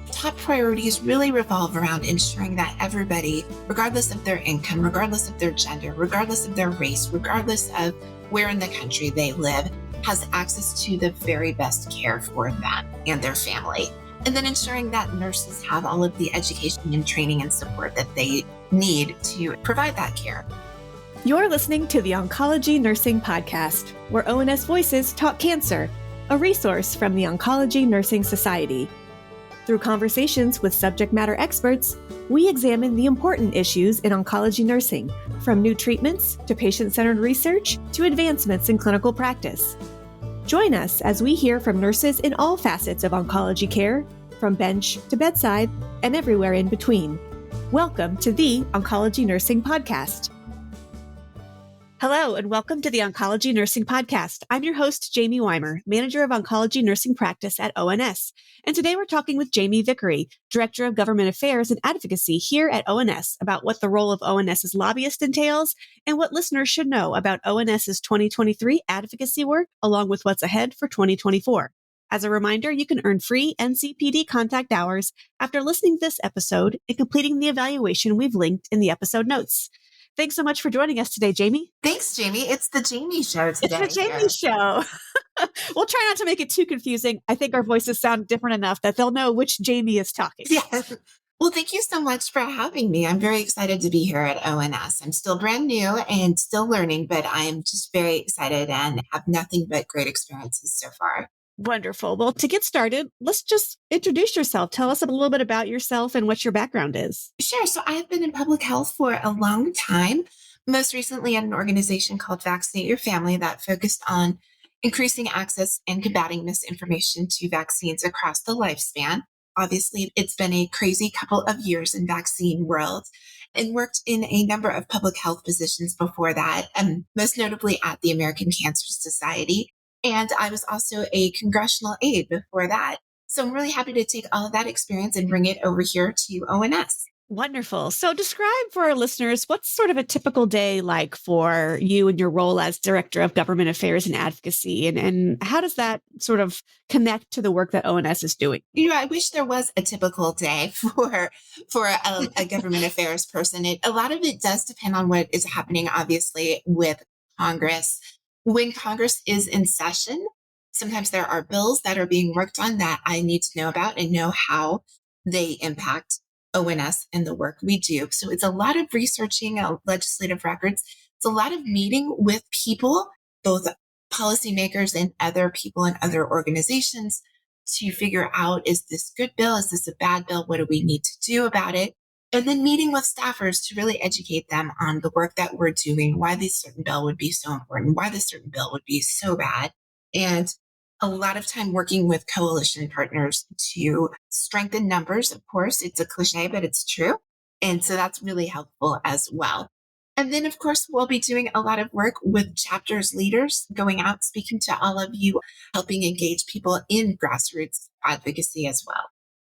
top priorities really revolve around ensuring that everybody, regardless of their income, regardless of their gender, regardless of their race, regardless of where in the country they live, has access to the very best care for them and their family. And then ensuring that nurses have all of the education and training and support that they need to provide that care. You're listening to the Oncology Nursing Podcast, where ONS Voices talk cancer, a resource from the Oncology Nursing Society. Through conversations with subject matter experts, we examine the important issues in oncology nursing, from new treatments to patient-centered research to advancements in clinical practice. Join us as we hear from nurses in all facets of oncology care, from bench to bedside and everywhere in between. Welcome to the Oncology Nursing Podcast. Hello, and welcome to the Oncology Nursing Podcast. I'm your host, Jaime Weimer, Manager of Oncology Nursing Practice at ONS. And today we're talking with Jaimie Vickery, Director of Government Affairs and Advocacy here at ONS, about what the role of ONS's lobbyist entails and what listeners should know about ONS's 2023 advocacy work, along with what's ahead for 2024. As a reminder, you can earn free NCPD contact hours after listening to this episode and completing the evaluation we've linked in the episode notes. Thanks so much for joining us today, Jaimie. Thanks, Jamie. It's the Jamie Show today. It's the Jamie Show. We'll try not to make it too confusing. I think our voices sound different enough that they'll know which Jamie is talking. Yes. Well, thank you so much for having me. I'm very excited to be here at ONS. I'm still brand new and still learning, but I'm just very excited and have nothing but great experiences so far. Wonderful. Well, to get started, let's just introduce yourself. Tell us a little bit about yourself and what your background is. Sure. So I've been in public health for a long time, most recently at an organization called Vaccinate Your Family that focused on increasing access and combating misinformation to vaccines across the lifespan. Obviously, it's been a crazy couple of years in vaccine world and worked in a number of public health positions before that, most notably at the American Cancer Society. And I was also a congressional aide before that. So I'm really happy to take all of that experience and bring it over here to ONS. Wonderful. So describe for our listeners, what's sort of a typical day like for you and your role as Director of Government Affairs and Advocacy? And how does that sort of connect to the work that ONS is doing? You know, I wish there was a typical day for a government affairs person. A lot of it does depend on what is happening, obviously, with Congress. When Congress is in session, sometimes there are bills that are being worked on that I need to know about and know how they impact ONS and the work we do. So it's a lot of researching legislative records. It's a lot of meeting with people, both policymakers and other people in other organizations, to figure out, is this a good bill? Is this a bad bill? What do we need to do about it? And then meeting with staffers to really educate them on the work that we're doing, why this certain bill would be so important, why this certain bill would be so bad. And a lot of time working with coalition partners to strengthen numbers. Of course, it's a cliche, but it's true. And so that's really helpful as well. And then, of course, we'll be doing a lot of work with chapters leaders, going out, speaking to all of you, helping engage people in grassroots advocacy as well.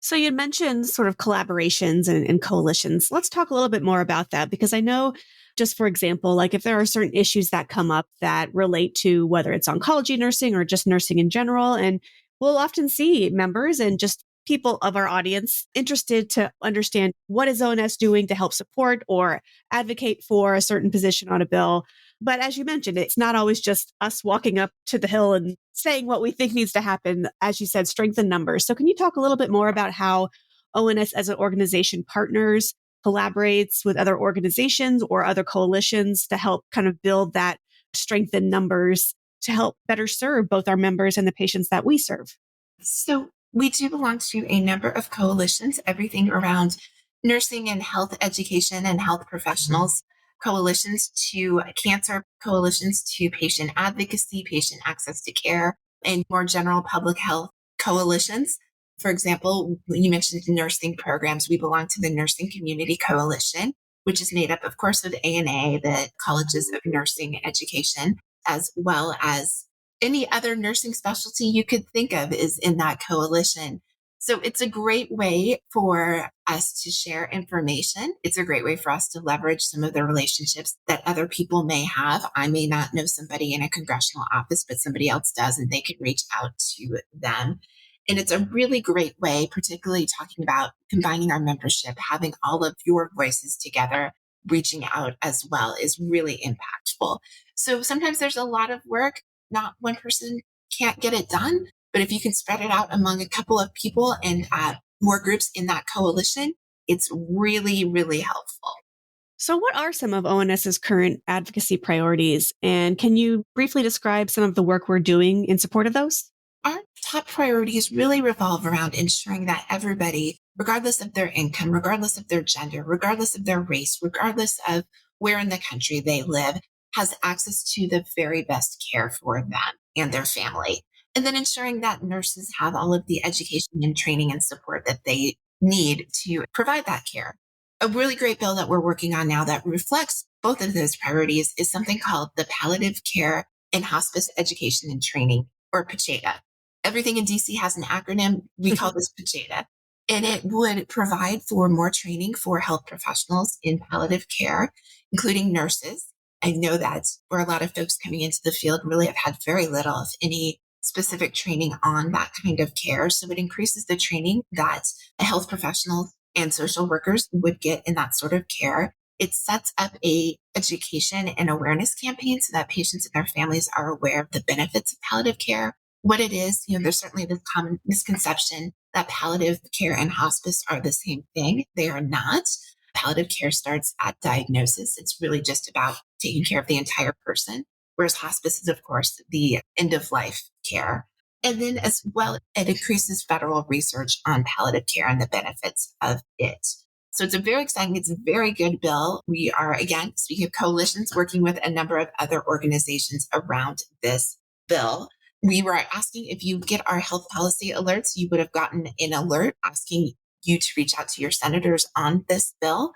So you mentioned sort of collaborations and coalitions. Let's talk a little bit more about that, because I know, just for example, like if there are certain issues that come up that relate to whether it's oncology nursing or just nursing in general, and we'll often see members and just people of our audience interested to understand what is ONS doing to help support or advocate for a certain position on a bill. But as you mentioned, it's not always just us walking up to the hill and saying what we think needs to happen. As you said, strength in numbers. So can you talk a little bit more about how ONS as an organization partners, collaborates with other organizations or other coalitions to help kind of build that strength in numbers to help better serve both our members and the patients that we serve? So we do belong to a number of coalitions, everything around nursing and health education and health professionals, coalitions to cancer, coalitions to patient advocacy, patient access to care, and more general public health coalitions. For example, you mentioned nursing programs. We belong to the Nursing Community Coalition, which is made up, of course, of ANA, the Colleges of Nursing Education, as well as any other nursing specialty you could think of is in that coalition. So it's a great way for us to share information. It's a great way for us to leverage some of the relationships that other people may have. I may not know somebody in a congressional office, but somebody else does, and they can reach out to them. And it's a really great way, particularly talking about combining our membership, having all of your voices together, reaching out as well is really impactful. So sometimes there's a lot of work, not one person can't get it done, but if you can spread it out among a couple of people and more groups in that coalition, it's really, really helpful. So, what are some of ONS's current advocacy priorities? And can you briefly describe some of the work we're doing in support of those? Our top priorities really revolve around ensuring that everybody, regardless of their income, regardless of their gender, regardless of their race, regardless of where in the country they live, has access to the very best care for them and their family. And then ensuring that nurses have all of the education and training and support that they need to provide that care. A really great bill that we're working on now that reflects both of those priorities is something called the Palliative Care and Hospice Education and Training, or PACHETA. Everything in DC has an acronym. We call this PACHETA. And it would provide for more training for health professionals in palliative care, including nurses. I know that where a lot of folks coming into the field really have had very little, if any, specific training on that kind of care. So it increases the training that a health professional and social workers would get in that sort of care. It sets up a education and awareness campaign so that patients and their families are aware of the benefits of palliative care, what it is. There's certainly this common misconception that palliative care and hospice are the same thing. They are not. Palliative care starts at diagnosis. It's really just about taking care of the entire person, whereas hospice is, of course, the end of life care. And then as well, it increases federal research on palliative care and the benefits of it. So it's a very good bill. We are, again, speaking of coalitions, working with a number of other organizations around this bill. We were asking if you get our health policy alerts, you would have gotten an alert asking you to reach out to your senators on this bill.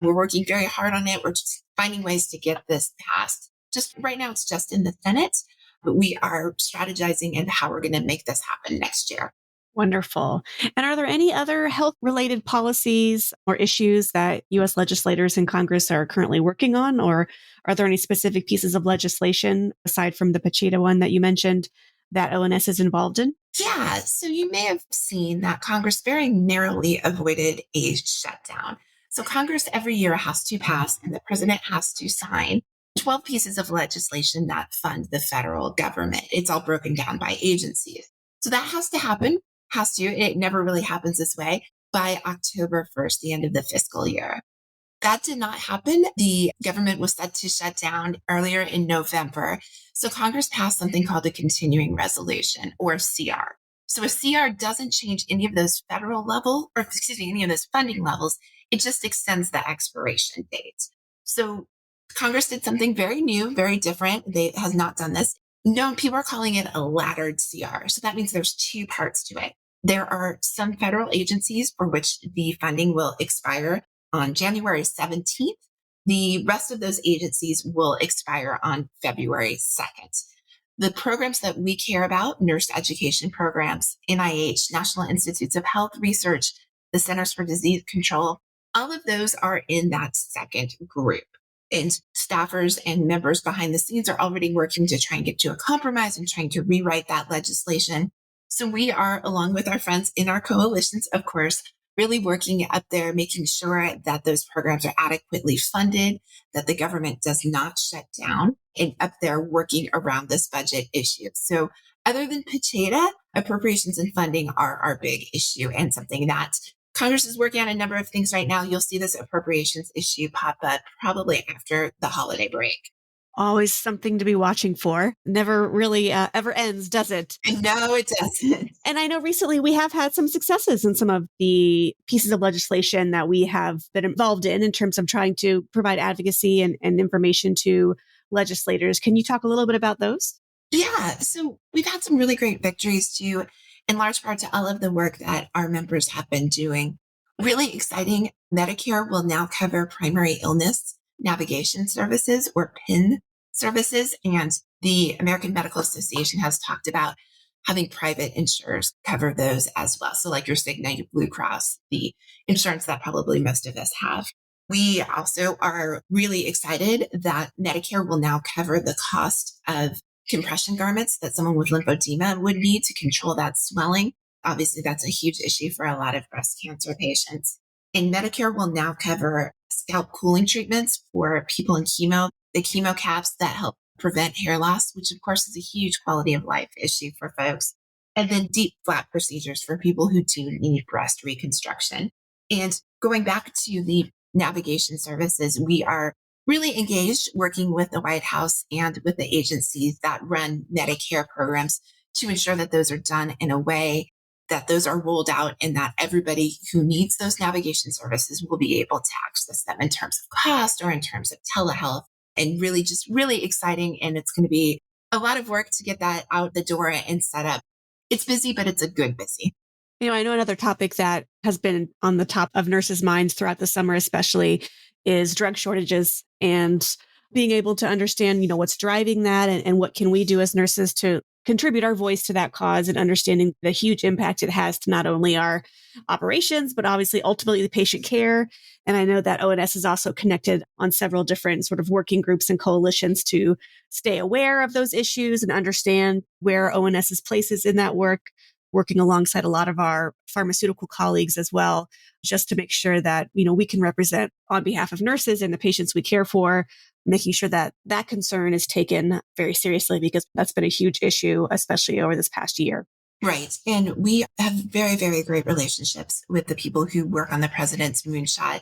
We're working very hard on it. We're just finding ways to get this passed. Just right now, it's just in the Senate, but we are strategizing into how we're going to make this happen next year. Wonderful. And are there any other health-related policies or issues that U.S. legislators in Congress are currently working on? Or are there any specific pieces of legislation, aside from the PACHETA one that you mentioned, that ONS is involved in? Yeah, so you may have seen that Congress very narrowly avoided a shutdown. So Congress every year has to pass and the president has to sign 12 pieces of legislation that fund the federal government. It's all broken down by agencies. So that has to happen, it never really happens this way, by October 1st, the end of the fiscal year. That did not happen. The government was set to shut down earlier in November. So Congress passed something called a continuing resolution, or CR. So a CR doesn't change any of those any of those funding levels. It just extends the expiration date. So Congress did something very new, very different. They has not done this. No, people are calling it a laddered CR. So that means there's two parts to it. There are some federal agencies for which the funding will expire on January 17th. The rest of those agencies will expire on February 2nd. The programs that we care about, nurse education programs, NIH, National Institutes of Health Research, the Centers for Disease Control, all of those are in that second group. And staffers and members behind the scenes are already working to try and get to a compromise and trying to rewrite that legislation. So we are, along with our friends in our coalitions, of course, really working up there, making sure that those programs are adequately funded, that the government does not shut down, and up there working around this budget issue. So other than PACHETA, appropriations and funding are our big issue and something that Congress is working on a number of things right now. You'll see this appropriations issue pop up probably after the holiday break. Always something to be watching for. Never really ever ends, does it? No, it doesn't. And I know recently we have had some successes in some of the pieces of legislation that we have been involved in terms of trying to provide advocacy and information to legislators. Can you talk a little bit about those? Yeah, so we've had some really great victories due in large part to all of the work that our members have been doing. Really exciting. Medicare will now cover primary illness navigation services, or PIN services. And the American Medical Association has talked about having private insurers cover those as well. So like your Cigna, your Blue Cross, the insurance that probably most of us have. We also are really excited that Medicare will now cover the cost of compression garments that someone with lymphedema would need to control that swelling. Obviously, that's a huge issue for a lot of breast cancer patients. And Medicare will now cover scalp cooling treatments for people in chemo, the chemo caps that help prevent hair loss, which of course is a huge quality of life issue for folks. And then deep flap procedures for people who do need breast reconstruction. And going back to the navigation services, we are really engaged working with the White House and with the agencies that run Medicare programs to ensure that those are done in a way that those are rolled out and that everybody who needs those navigation services will be able to access them in terms of cost or in terms of telehealth. And really just really exciting. And it's going to be a lot of work to get that out the door and set up. It's busy, but it's a good busy. I know another topic that has been on the top of nurses' minds throughout the summer, especially, is drug shortages and being able to understand, what's driving that and what can we do as nurses to contribute our voice to that cause, and understanding the huge impact it has to not only our operations, but obviously ultimately the patient care. And I know that ONS is also connected on several different sort of working groups and coalitions to stay aware of those issues and understand where ONS's place is in that work, working alongside a lot of our pharmaceutical colleagues as well, just to make sure that, we can represent on behalf of nurses and the patients we care for, making sure that that concern is taken very seriously, because that's been a huge issue, especially over this past year. Right. And we have very, very great relationships with the people who work on the president's moonshot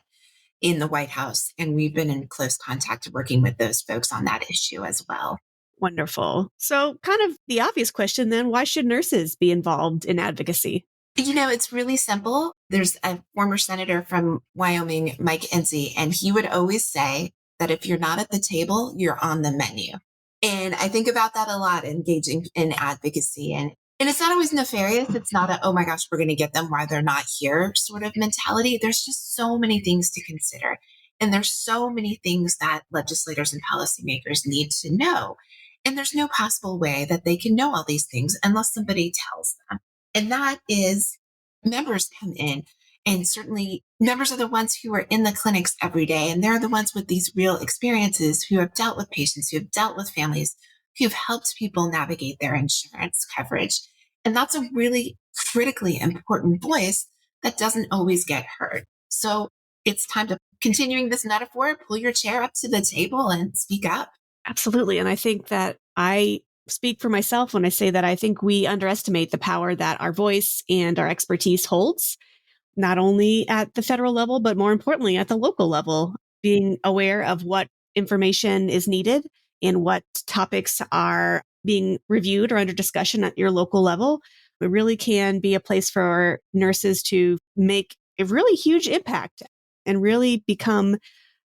in the White House. And we've been in close contact working with those folks on that issue as well. Wonderful. So kind of the obvious question then, why should nurses be involved in advocacy? It's really simple. There's a former senator from Wyoming, Mike Enzi, and he would always say that if you're not at the table, you're on the menu. And I think about that a lot, engaging in advocacy. And it's not always nefarious. It's not a, oh my gosh, we're going to get them while they're not here sort of mentality. There's just so many things to consider. And there's so many things that legislators and policymakers need to know. And there's no possible way that they can know all these things unless somebody tells them. And that is, members come in, and certainly members are the ones who are in the clinics every day. And they're the ones with these real experiences, who have dealt with patients, who have dealt with families, who have helped people navigate their insurance coverage. And that's a really critically important voice that doesn't always get heard. So it's time to, continuing this metaphor, pull your chair up to the table and speak up. Absolutely. And I think that I speak for myself when I say that I think we underestimate the power that our voice and our expertise holds, not only at the federal level, but more importantly, at the local level, being aware of what information is needed and what topics are being reviewed or under discussion at your local level. It really can be a place for nurses to make a really huge impact and really become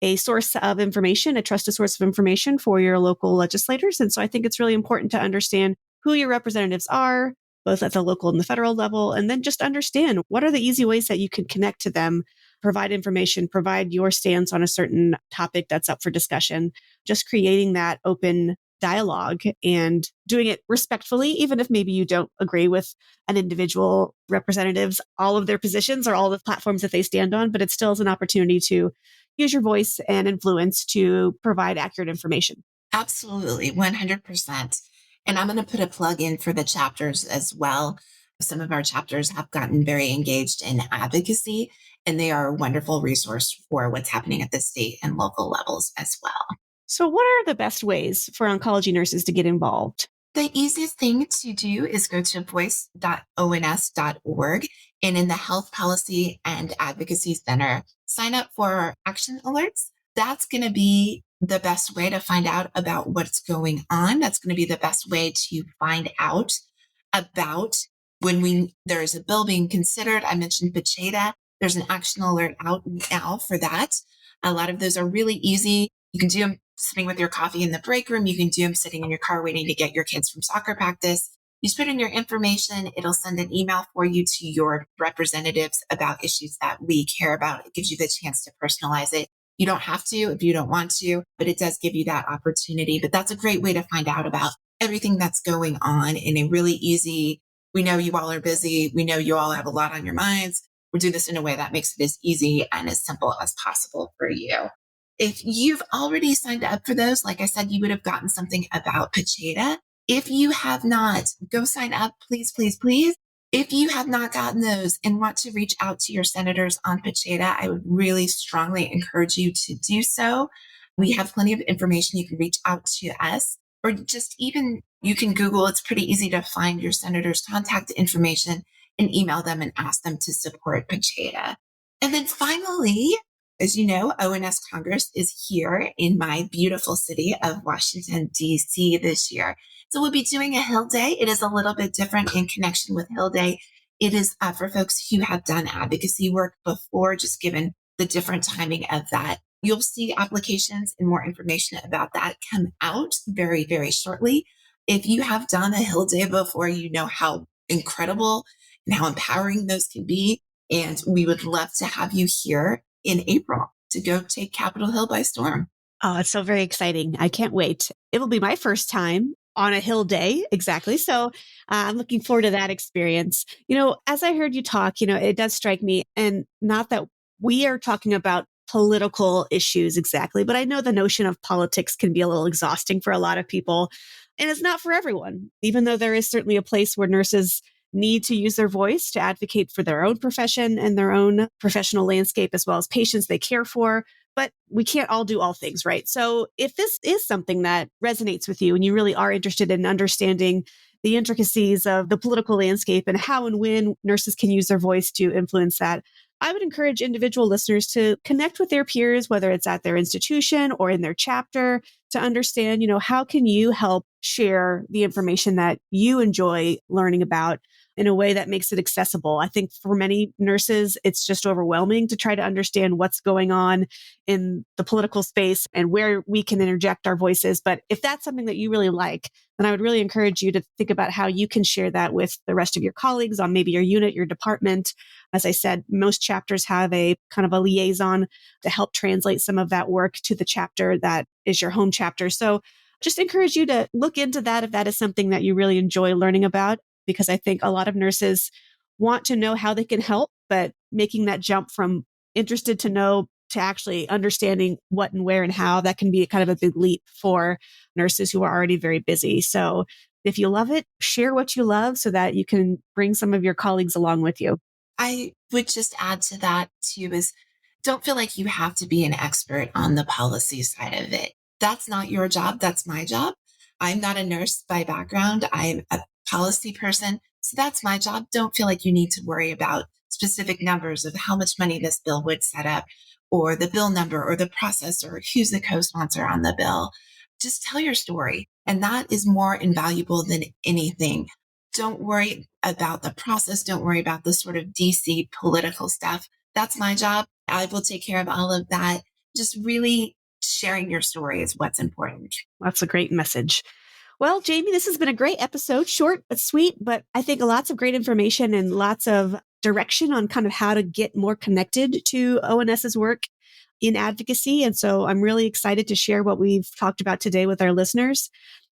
a source of information, a trusted source of information for your local legislators. And so I think it's really important to understand who your representatives are, both at the local and the federal level, and then just understand what are the easy ways that you can connect to them, provide information, provide your stance on a certain topic that's up for discussion, just creating that open dialogue and doing it respectfully, even if maybe you don't agree with an individual representative's, all of their positions or all the platforms that they stand on, but it still is an opportunity to use your voice and influence to provide accurate information. Absolutely, 100%. And I'm going to put a plug in for the chapters as well. Some of our chapters have gotten very engaged in advocacy, and they are a wonderful resource for what's happening at the state and local levels as well. So what are the best ways for oncology nurses to get involved? The easiest thing to do is go to voice.ons.org, and in the Health Policy and Advocacy Center, sign up for action alerts. That's going to be the best way to find out about what's going on. That's going to be the best way to find out about when there's a bill being considered. I mentioned Pacheta. There's an action alert out now for that. A lot of those are really easy. You can do them sitting with your coffee in the break room. You can do them sitting in your car waiting to get your kids from soccer practice. You just put in your information. It'll send an email for you to your representatives about issues that we care about. It gives you the chance to personalize it. You don't have to if you don't want to, but it does give you that opportunity. But that's a great way to find out about everything that's going on in a really easy, we know you all are busy. We know you all have a lot on your minds. We'll do this in a way that makes it as easy and as simple as possible for you. If you've already signed up for those, like I said, you would have gotten something about Pacheta. If you have not, go sign up, please, please, please. If you have not gotten those and want to reach out to your senators on Pacheta, I would really strongly encourage you to do so. We have plenty of information. You can reach out to us, or just even you can Google. It's pretty easy to find your senator's contact information and email them and ask them to support Pacheta. And then finally, as you know, ONS Congress is here in my beautiful city of Washington, D.C. this year. So we'll be doing a Hill Day. It is a little bit different in connection with Hill Day. It is for folks who have done advocacy work before, just given the different timing of that. You'll see applications and more information about that come out very, very shortly. If you have done a Hill Day before, you know how incredible and how empowering those can be. And we would love to have you here in April to go take Capitol Hill by storm. Oh, it's so very exciting. I can't wait. It will be my first time on a Hill Day. Exactly. So I'm looking forward to that experience. As I heard you talk, it does strike me, and not that we are talking about political issues exactly, but I know the notion of politics can be a little exhausting for a lot of people, and it's not for everyone, even though there is certainly a place where nurses need to use their voice to advocate for their own profession and their own professional landscape, as well as patients they care for. But we can't all do all things, right? So if this is something that resonates with you and you really are interested in understanding the intricacies of the political landscape and how and when nurses can use their voice to influence that, I would encourage individual listeners to connect with their peers, whether it's at their institution or in their chapter, to understand, how can you help share the information that you enjoy learning about in a way that makes it accessible. I think for many nurses, it's just overwhelming to try to understand what's going on in the political space and where we can interject our voices. But if that's something that you really like, then I would really encourage you to think about how you can share that with the rest of your colleagues on maybe your unit, your department. As I said, most chapters have a kind of a liaison to help translate some of that work to the chapter that is your home chapter. So just encourage you to look into that if that is something that you really enjoy learning about, because I think a lot of nurses want to know how they can help, but making that jump from interested to know to actually understanding what and where and how, that can be kind of a big leap for nurses who are already very busy. So if you love it, share what you love so that you can bring some of your colleagues along with you. I would just add to that too is don't feel like you have to be an expert on the policy side of it. That's not your job. That's my job. I'm not a nurse by background. I'm a policy person. So that's my job. Don't feel like you need to worry about specific numbers of how much money this bill would set up, or the bill number, or the process, or who's the co-sponsor on the bill. Just tell your story. And that is more invaluable than anything. Don't worry about the process. Don't worry about the sort of DC political stuff. That's my job. I will take care of all of that. Just really sharing your story is what's important. That's a great message. Well, Jaimie, this has been a great episode, short but sweet, but I think lots of great information and lots of direction on kind of how to get more connected to ONS's work in advocacy. And so I'm really excited to share what we've talked about today with our listeners.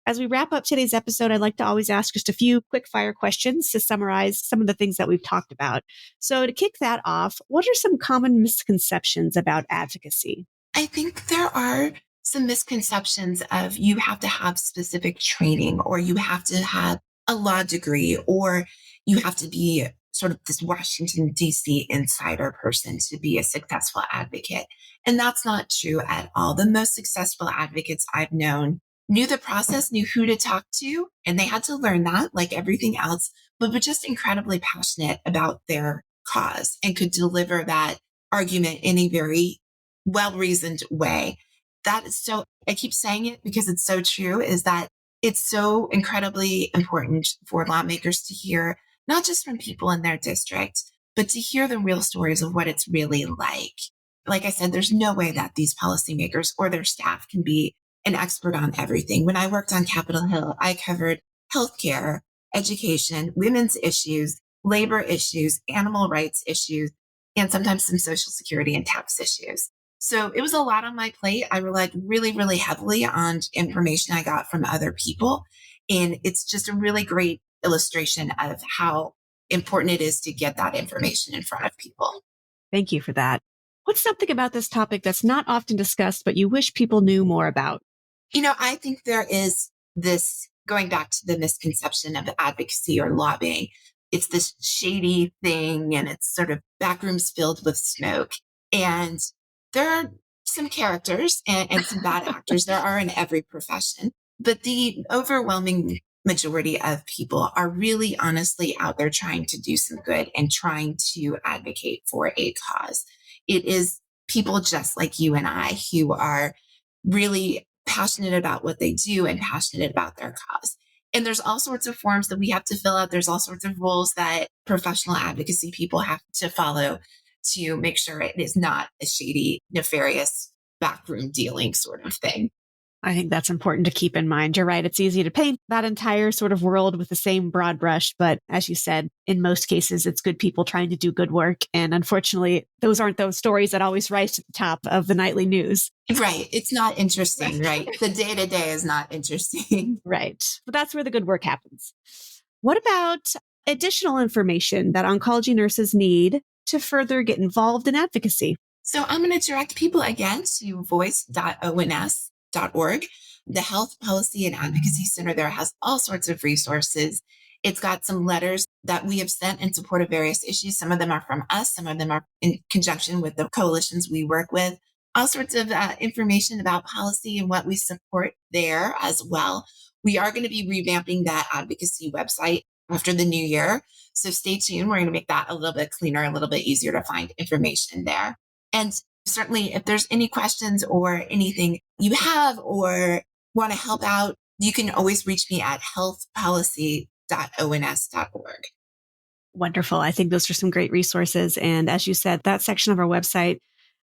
As we wrap up today's episode, I'd like to always ask just a few quick fire questions to summarize some of the things that we've talked about. So to kick that off, what are some common misconceptions about advocacy? I think there are some misconceptions of you have to have specific training, or you have to have a law degree, or you have to be sort of this Washington, D.C. insider person to be a successful advocate. And that's not true at all. The most successful advocates I've known knew the process, knew who to talk to, and they had to learn that like everything else, but were just incredibly passionate about their cause and could deliver that argument in a very well-reasoned way. That is so, I keep saying it because it's so true, is that it's so incredibly important for lawmakers to hear, not just from people in their district, but to hear the real stories of what it's really like. Like I said, there's no way that these policymakers or their staff can be an expert on everything. When I worked on Capitol Hill, I covered healthcare, education, women's issues, labor issues, animal rights issues, and sometimes some social security and tax issues. So it was a lot on my plate. I relied really, really heavily on information I got from other people. And it's just a really great illustration of how important it is to get that information in front of people. Thank you for that. What's something about this topic that's not often discussed, but you wish people knew more about? I think there is this, going back to the misconception of advocacy or lobbying, it's this shady thing and it's sort of backrooms filled with smoke. And there are some characters and some bad actors. There are in every profession, but the overwhelming majority of people are really honestly out there trying to do some good and trying to advocate for a cause. It is people just like you and I who are really passionate about what they do and passionate about their cause. And there's all sorts of forms that we have to fill out. There's all sorts of rules that professional advocacy people have to follow to make sure it is not a shady, nefarious backroom dealing sort of thing. I think that's important to keep in mind. You're right. It's easy to paint that entire sort of world with the same broad brush. But as you said, in most cases, it's good people trying to do good work. And unfortunately, those aren't those stories that always rise to the top of the nightly news. Right. It's not interesting, right? The day-to-day is not interesting. Right. But that's where the good work happens. What about additional information that oncology nurses need to further get involved in advocacy? So I'm going to direct people again to voice.ons.org. The Health Policy and Advocacy Center there has all sorts of resources. It's got some letters that we have sent in support of various issues. Some of them are from us. Some of them are in conjunction with the coalitions we work with. All sorts of information about policy and what we support there as well. We are going to be revamping that advocacy website after the new year. So stay tuned. We're going to make that a little bit cleaner, a little bit easier to find information there. And certainly, if there's any questions or anything you have or want to help out, you can always reach me at healthpolicy.ons.org. Wonderful. I think those are some great resources. And as you said, that section of our website,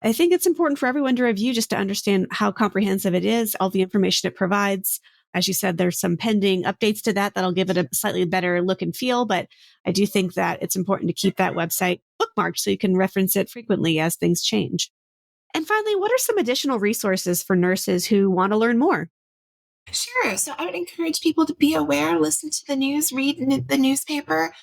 I think it's important for everyone to review just to understand how comprehensive it is, all the information it provides. As you said, there's some pending updates to that that'll give it a slightly better look and feel. But I do think that it's important to keep that website bookmarked so you can reference it frequently as things change. And finally, what are some additional resources for nurses who want to learn more? Sure. So I would encourage people to be aware, listen to the news, read the newspaper.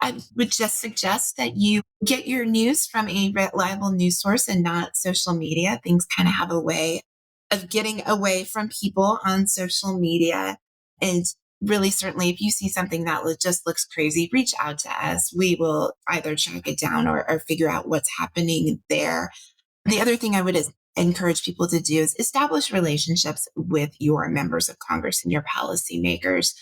I would just suggest that you get your news from a reliable news source and not social media. Things kind of have a way of getting away from people on social media. And really, certainly, if you see something that just looks crazy, reach out to us. We will either track it down or figure out what's happening there. The other thing I would encourage people to do is establish relationships with your members of Congress and your policymakers.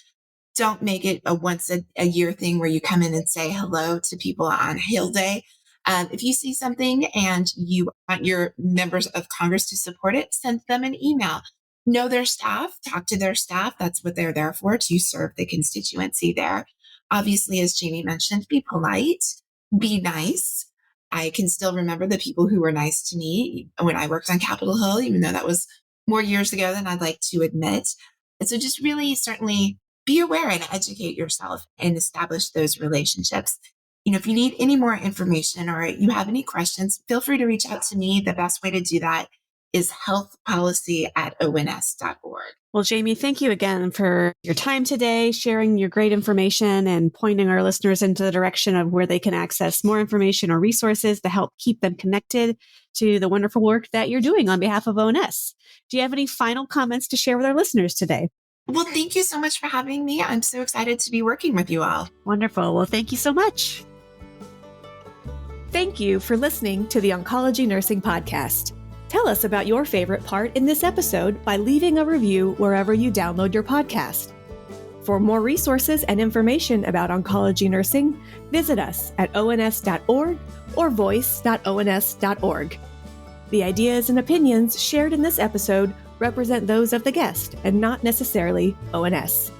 Don't make it a once a year thing where you come in and say hello to people on Hail Day. If you see something and you want your members of Congress to support it, send them an email. Know their staff, talk to their staff. That's what they're there for, to serve the constituency there. Obviously, as Jaimie mentioned, be polite, be nice. I can still remember the people who were nice to me when I worked on Capitol Hill, even though that was more years ago than I'd like to admit. And so just really certainly be aware and educate yourself and establish those relationships. If you need any more information or you have any questions, feel free to reach out to me. The best way to do that is healthpolicy@ons.org. Well, Jaimie, thank you again for your time today, sharing your great information and pointing our listeners into the direction of where they can access more information or resources to help keep them connected to the wonderful work that you're doing on behalf of ONS. Do you have any final comments to share with our listeners today? Well, thank you so much for having me. I'm so excited to be working with you all. Wonderful. Well, thank you so much. Thank you for listening to the Oncology Nursing Podcast. Tell us about your favorite part in this episode by leaving a review wherever you download your podcast. For more resources and information about oncology nursing, visit us at ons.org or voice.ons.org. The ideas and opinions shared in this episode represent those of the guest and not necessarily ONS.